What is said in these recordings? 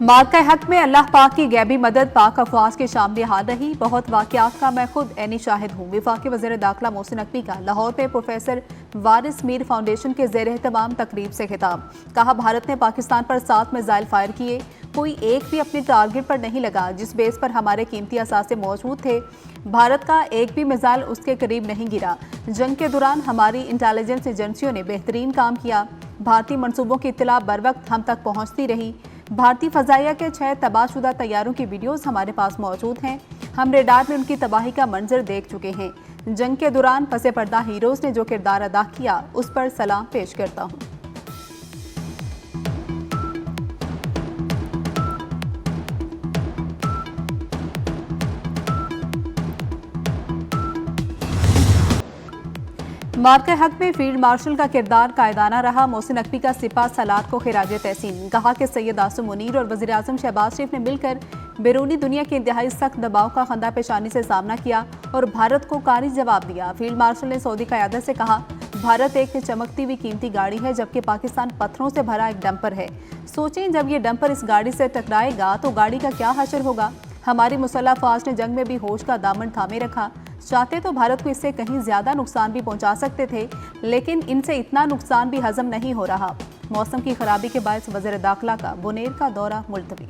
मार्ग के हक में अल्लाह पाक की गैबी मदद पाक अफवाज के सामने हाल रही। बहुत वाकयात का मैं खुद ऐनी शाहिद हूँ। वफाकी वज़ीर दाखिला मोहसिन नकवी का लाहौर में प्रोफेसर वारिस मीर फाउंडेशन के ज़ेर एहतमाम तकरीब से खिताब। कहा, भारत ने पाकिस्तान पर 7 मिसाइल फायर किए, कोई एक भी अपने टारगेट पर नहीं लगा जिस बेस पर हमारे कीमती असासे मौजूद थे। भारत का एक भी मिसाइल उसके करीब नहीं गिरा। जंग के दौरान हमारी इंटेलिजेंस एजेंसियों ने बेहतरीन काम किया। भारतीय मनसूबों की इत्तला बर वक्त हम तक पहुँचती रही। भारतीय फजाइया के 6 तबाहशुदा तैयारों की वीडियोस हमारे पास मौजूद हैं। हम रेडार में उनकी तबाही का मंजर देख चुके हैं। जंग के दौरान पसे पर्दा हीरोज ने जो किरदार अदा किया उस पर सलाम पेश करता हूँ। मार्ग के हक में फील्ड मार्शल का किरदार कायदाना रहा। मोहसिन नकवी का सिपा सलात को खिराज तहसीन। कहा कि सैयद आसिम मुनीर और वज़ीर आज़म शहबाज शरीफ ने मिलकर बैरूनी दुनिया के इंतहाई सख्त दबाव का खंदा पेशानी से सामना किया और भारत को कारी जवाब दिया। फील्ड मार्शल ने सऊदी क़यादत से कहा, भारत एक चमकती हुई कीमती गाड़ी है जबकि पाकिस्तान पत्थरों से भरा एक डंपर है। सोचें, जब ये डंपर इस गाड़ी से टकराएगा तो गाड़ी का क्या हशर होगा। हमारी मुसल्लह फ़ौज ने जंग में भी होश का दामन थामे रखा। चाहते तो भारत को इससे कहीं ज्यादा नुकसान भी पहुंचा सकते थे, लेकिन इनसे इतना नुकसान भी हजम नहीं हो रहा। मौसम की खराबी के बायस वज़ीर दाखिला का बुनेर का दौरा मुलतवी।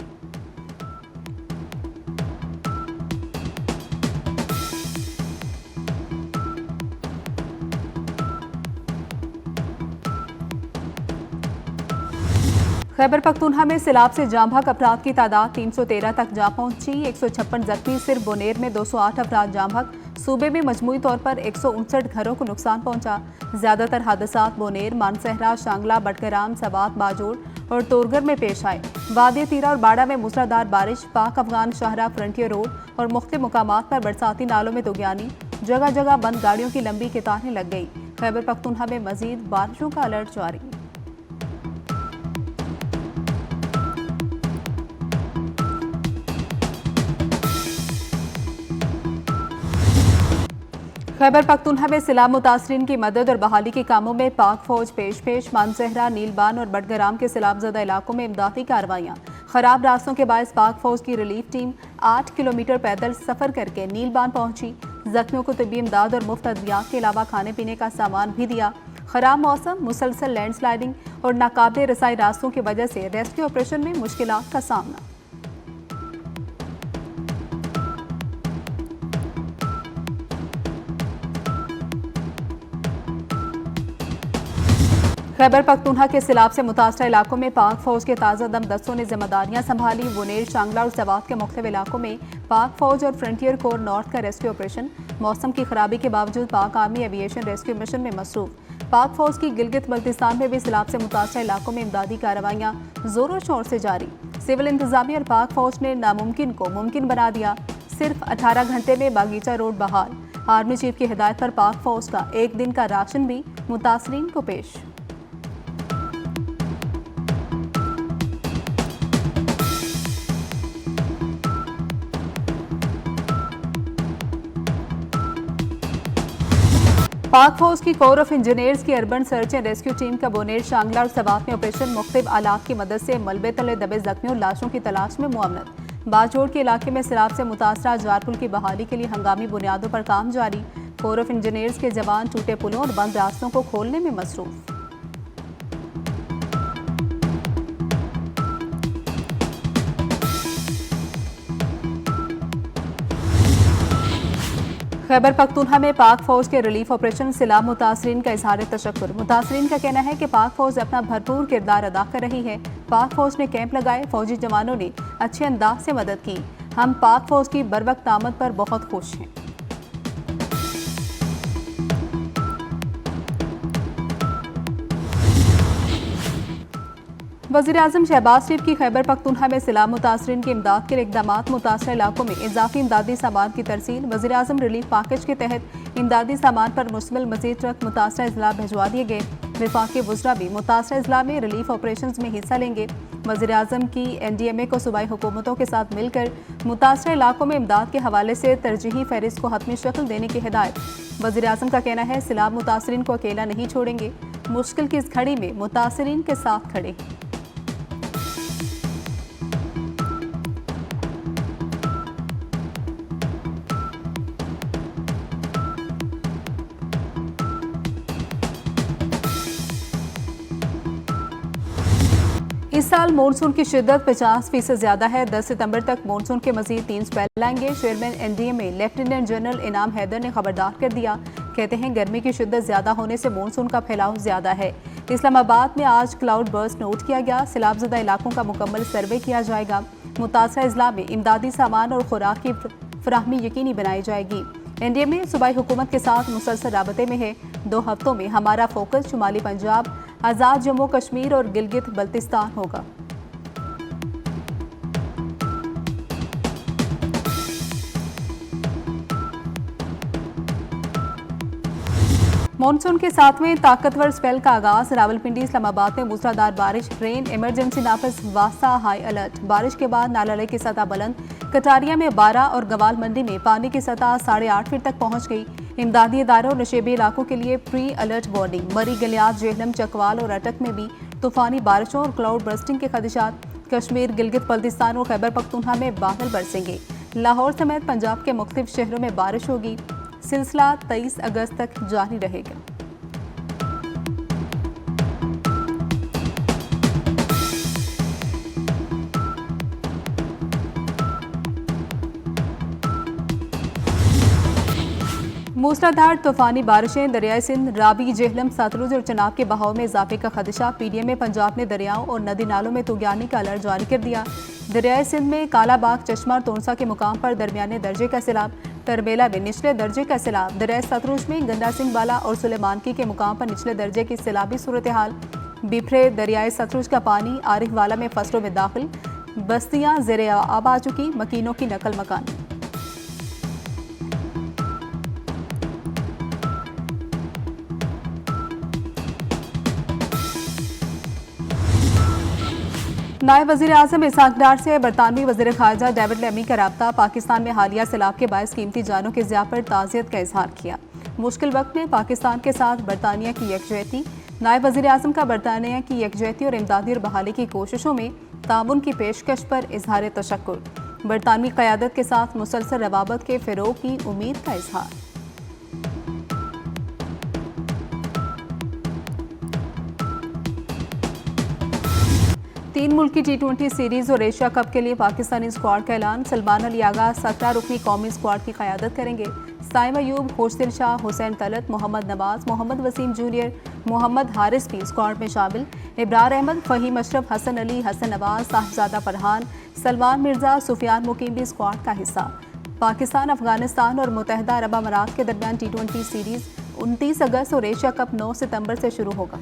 खैबर पख्तूनख्वा में सैलाब से जाम बहक अफराद की तादाद 313 तक जा पहुंची। 156 जख्मी। सिर्फ बोनेर में 208 अफराद जाम बहक। सूबे में मजमूई तौर पर 159 घरों को नुकसान पहुंचा। ज्यादातर हादसात बोनेर, मानसहरा, शांगला, बटगराम, सवात, बाजोड़ और तोरगर में पेश आए। वादी तीरा और बाड़ा में मूसलाधार बारिश। पाक अफगान शाहरा फ्रंटियर रोड और मुख्तलिफ मुकामात पर बरसाती नालों में तुगयानी। जगह जगह बंद गाड़ियों की लंबी कतारें लग गई। खैबर पख्तूनख्वा में मजीद बारिशों का अलर्ट जारी। खैबर पख्तूनख्वा में सैलाब मुतासरीन की मदद और बहाली के कामों में पाक फौज पेश। मानसहरा, नीलबान और बटगराम के सैलाबज़दा इलाकों में इमदादी कार्रवाइयाँ। खराब रास्तों के बायस पाक फौज की रिलीफ टीम 8 किलोमीटर पैदल सफर करके नीलबान पहुंची। जख्मियों को तिब्बी इमदाद और मुफ्त अद्वियात के अलावा खाने पीने का सामान भी दिया। खराब मौसम, मुसलसल लैंडस्लाइडिंग और नाकाबिले रसाई रास्तों की वजह से रेस्क्यू ऑपरेशन में मुश्किलात का सामना। खैबर पख्तूनख्वा के सैलाब से मुतासरा इलाकों में पाक फौज के ताज़ा दम दस्तों ने जिम्मेदारियां संभाली। बुनेर, शांगला और सवात के मुख्तलिफ इलाकों में पाक फौज और फ्रंटियर कोर नॉर्थ का रेस्क्यू ऑपरेशन। मौसम की खराबी के बावजूद पाक आर्मी एविएशन रेस्क्यू मिशन में मसरूफ। पाक फौज की गिलगित बल्तिस्तान में भी सैलाब से मुतासरा इलाकों में इमदादी कार्रवाइयाँ जोरों शोर से जारी। सिविल इंतजामिया और पाक फौज ने नामुमकिन को मुमकिन बना दिया। सिर्फ 18 घंटे में बागीचा रोड बहाल। आर्मी चीफ की हिदायत पर पाक फौज का एक दिन का राशन भी मुतासरीन को पेश। पाक फौज की कोर ऑफ इंजीनियर्स की urban search and rescue team का बोनेर, शांगला और सवात में ऑपरेशन। मुख्तलिफ आलात की मदद से मलबे तले दबे जख्मियों लाशों की तलाश में मुआवनत। बाजोड़ के इलाके में सैलाब से मुतासरा जारपुल की बहाली के लिए हंगामी बुनियादों पर काम जारी। कोर ऑफ इंजीनियर्स के जवान टूटे पुलों और बंद रास्तों को खोलने में मसरूफ। खैबर पख्तूनख्वा में पाक फौज के रिलीफ ऑपरेशन। सैलाब मुतासरीन का इजहार तशक्कुर। मुतासरीन का कहना है कि पाक फौज अपना भरपूर किरदार अदा कर रही है। पाक फौज ने कैंप लगाए, फौजी जवानों ने अच्छे अंदाज से मदद की। हम पाक फौज की बरवक्त आमद पर बहुत खुश हैं। वज़ीर आज़म शहबाज शरीफ की खैबर पख्तूनख्वा में सैलाब मुतासरीन की इमदाद के लिए इक़दामात। मुतासरा इलाकों में इजाफी इमदादी सामान की तरसील। वज़ीर आज़म रिलीफ पैकेज के तहत इमदादी सामान पर मुश्तमिल मज़ीद ट्रक मुतासरा अजला भिजवा दिए गए। वफाकी वज़रा भी मुतासरा अजला में रिलीफ ऑपरेशन में हिस्सा लेंगे। वज़ीर आज़म की NDMA को सूबाई हुकूमतों के साथ मिलकर मुतासरा इलाकों में इमदाद के हवाले से तरजीही फहरिस्त को हतमी शक्ल देने की हिदायत। वज़ीर आज़म का कहना है, सैलाब मुतासरीन को अकेला नहीं छोड़ेंगे। मुश्किल की इस घड़ी में मुतासरीन के साथ खड़े। इस साल मानसून की शिद्दत 50% ज्यादा है। 10 सितंबर तक मानसून के मजीद 3 स्पेल आएंगे। चेयरमैन एनडीएमए लेफ्टिनेंट जनरल इनाम हैदर ने खबरदार कर दिया। कहते हैं गर्मी की शिद्दत ज्यादा होने से मानसून का फैलाव ज्यादा है। इस्लामाबाद में आज क्लाउड बर्स्ट नोट किया गया। सैलाबजदा इलाकों का मुकम्मल सर्वे किया जाएगा। मुतासरा अजला में इमदादी सामान और खुराक की फराहमी यकीनी बनाई जाएगी। एनडीएमए सूबाई हुकूमत के साथ मुसलसल राबते में है। 2 हफ्तों में हमारा फोकस शुमाली पंजाब, आज़ाद जम्मू कश्मीर और गिलगित बल्तिस्तान होगा। मानसून के 7वें ताकतवर स्पेल का आगाज। रावलपिंडी इस्लामाबाद में मूसलाधार बारिश। रेन इमरजेंसी नाफिज वासा हाई अलर्ट। बारिश के बाद नाले की सतह बुलंद। कटारिया में 12 और गवाल मंडी में पानी की सतह 8.5 फीट तक पहुंच गई। इमदादी इदारों और नशेबी इलाकों के लिए प्री अलर्ट वार्निंग। मरी, गलियात, जेहलम, चकवाल और अटक में भी तूफानी बारिशों और क्लाउड बर्स्टिंग के खदशात। कश्मीर, गिलगित बल्तिस्तान और खैबर पख्तूनख्वा में बादल बरसेंगे। लाहौर समेत पंजाब के मुख्तलिफ शहरों में बारिश होगी। सिलसिला 23 अगस्त तक जारी रहेगा। मूसलाधार तूफानी बारिशें। दरियाई सिंध, रावी, जेहलम, सतलुज और चनाब के बहाव में इजाफे का खदशा। पीडीएम में पंजाब ने दरियाओं और नदी नालों में तुगयानी का अलर्ट जारी कर दिया। दरियाई सिंध में कालाबाग, चश्मा और तोनसा के मुकाम पर दरमियाने दर्जे का सैलाब। तरबेला में निचले दर्जे का सैलाब। दरियाई सतलुज में गंडा सिंह बाला और सुलेमानकी के मुकाम पर निचले दर्जे की सैलाबी सूरत हाल। बिफरे दरियाई सतलुज का पानी आरिफ वाला में फसलों में दाखिल। बस्तियां ज़ेरे आब आ चुकी। मकीनों की नकल मकानी। नायब वज़ीर आज़म इसहाक डार से बरतानवी वज़ीर ख़ारजा डेविड लेमी का रब्ता। पाकिस्तान में हालिया सैलाब के बायस कीमती जानों के ज़िया पर ताज़ियत का इजहार किया। मुश्किल वक्त में पाकिस्तान के साथ बरतानिया की यकजहती। नायब वज़ीर आज़म का बरतानिया की यकजहती और इमदादी और बहाली की कोशिशों में ताउन की पेशकश पर इजहार तशक्कुर। बरतानवी क़यादत के साथ मुसलसल रवाबत के फ़रोग़ की उम्मीद का इजहार। तीन मुल्की T20 सीरीज और एशिया कप के लिए पाकिस्तानी स्क्वाड का ऐलान। सलमान अली आगा 17 रुकनी कौमी स्क्वाड की क़यादत करेंगे। साइम अयूब, होशदिल शाह, हुसैन तलत, मोहम्मद नवाज, मोहम्मद वसीम जूनियर, मोहम्मद हारिस भी स्क्वाड में शामिल। इब्रार अहमद, फ़हीम अशरफ, हसन अली, हसन नवाज, साहिबजादा फरहान, सलमान मिर्जा, सुफियान मुकीम भी स्क्वाड का हिस्सा। पाकिस्तान, अफगानिस्तान और मुत्तहिदा अरब अमारात के दरमियान T20 सीरीज 29 अगस्त और एशिया कप 9 सितंबर से शुरू होगा।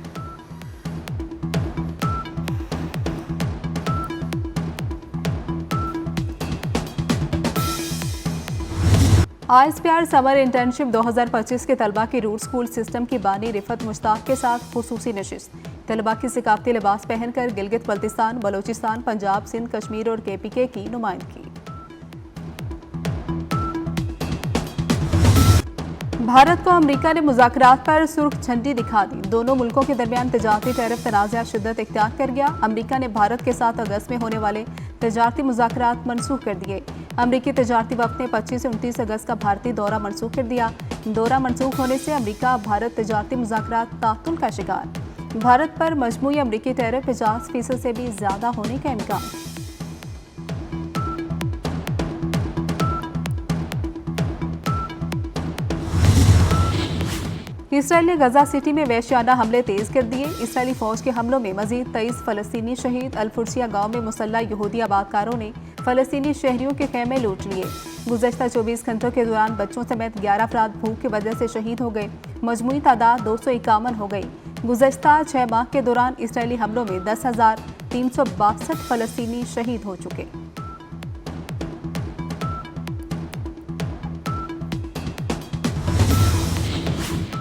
ISPR समर इंटर्नशिप 2025 के तलबा की रूट स्कूल सिस्टम की बानी रिफत मुश्ताक के साथ खुसूसी नशिस्त। तलबा की सकाफती लिबास पहनकर गिलगित बल्तिस्तान, बलोचिस्तान, पंजाब, सिंध, कश्मीर और KPK की नुमाइंदगी। भारत को अमेरिका ने मुज़ाकरात पर सुर्ख झंडी दिखा दी। दोनों मुल्कों के दरमियान तजारती टैरिफ तनाज़ा शिद्दत इख्तियार कर गया। अमेरिका ने भारत के साथ अगस्त में होने वाले तजारती मुज़ाकरात मनसूख कर दिए। अमरीकी तजारती वक्त ने 25 से 29 अगस्त का भारतीय दौरा मनसूख कर दिया। दौरा मनसूख होने से अमेरिका भारत तजारती मुज़ाकरात तातुल का शिकार। भारत पर मजमूई अमरीकी टैरिफ 50% से भी ज़्यादा होने का इम्कान। इसराइल ने गजा सिटी में वहशियाना हमले तेज कर दिए। इसराइली फौज के हमलों में मजीद 23 फलस्तीनी शहीद। अल-फुरसिया गांव में मुसल्लह यहूदी आबादकारों ने फलस्तीनी शहरियों के खेमे लूट लिए। गुज़श्ता 24 घंटों के दौरान बच्चों समेत 11 अफराद भूख की वजह से शहीद हो गए। मजमूई तादाद 251 हो गई। गुज़श्ता 6 माह के दौरान इसराइली हमलों में 10,362 फलस्तीनी शहीद हो चुके।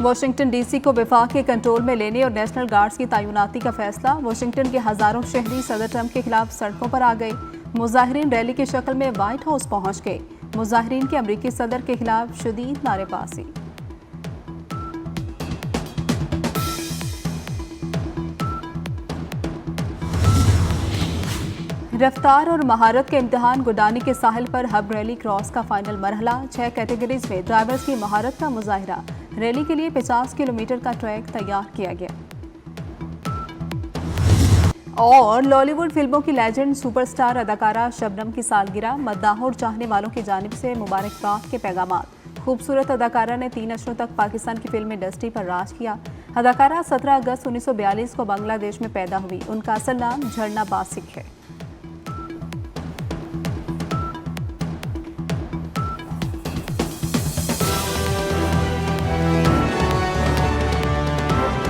वाशिंगटन DC को वफाक के कंट्रोल में लेने और नेशनल गार्ड्स की तैनाती का फैसला। वाशिंगटन के हजारों शहरी सदर ट्रंप के खिलाफ सड़कों पर आ गए। मुजाहिरीन रैली की शक्ल में व्हाइट हाउस पहुंच गए। मुजाहिरीन की अमरीकी सदर के खिलाफ शदीद नारेबाजी। रफ्तार और महारत के इम्तिहान गुडानी के साहिल पर हब रैली क्रॉस का फाइनल मरहला। 6 कैटेगरीज में ड्राइवर्स की महारत का मुजाहिरा। रैली के लिए 50 किलोमीटर का ट्रैक तैयार किया गया। और लॉलीवुड फिल्मों की लेजेंड सुपरस्टार अदाकारा शबनम की सालगिरह, मद्दाहों और चाहने वालों की जानिब से मुबारकबाद के पैगामात। खूबसूरत अदाकारा ने 3 अशरों तक पाकिस्तान की फिल्म इंडस्ट्री पर राज किया। अदाकारा 17 अगस्त 1942 को बांग्लादेश में पैदा हुई। उनका असल नाम झरना बासिक है।